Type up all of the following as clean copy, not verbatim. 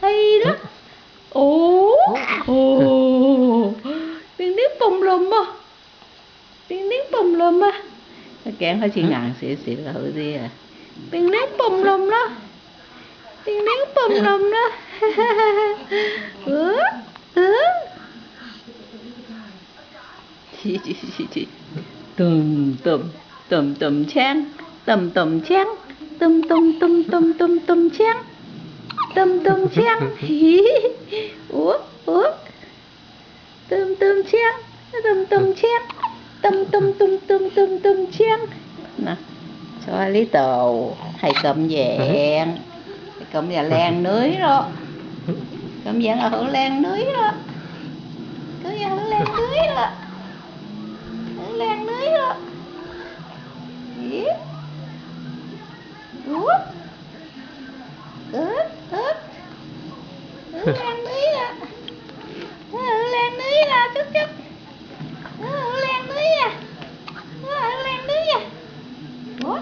hay đó. Ồ, ồ, tiếng nếp bông lùm à, tiếng nếp bông lùm à, kẹn hơi chỉ ngàn xịt xịt là hử đi à, tiếng nếp bông lùm đó, tiếng nếp bông lùm đó, chị tùm tùm tùm tùm chang tùm tùm chang tùm tùm tùm tùm tùm tùm chang tùm tùm chang ủa tùm tùm chang tùm tùm chang tùm tùm tùm tùm tùm tùm chang nè cho lý tàu thầy cầm vẹn cầm và len nưới đó cầm vẹn là hưởng len nưới đó cầm vẹn hưởng len nưới đó len nưới đó ủa len nưới đó len nưới là chút chút len nưới à len nưới à ủa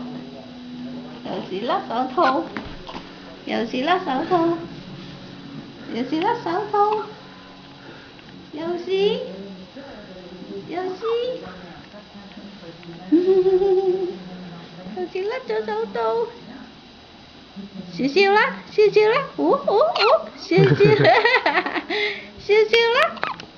giờ xí lát xảo thô giờ xí lát xảo thô giờ xí lát xảo thô giờ xí lát cho xảo thô siêu lát ủa siêu lát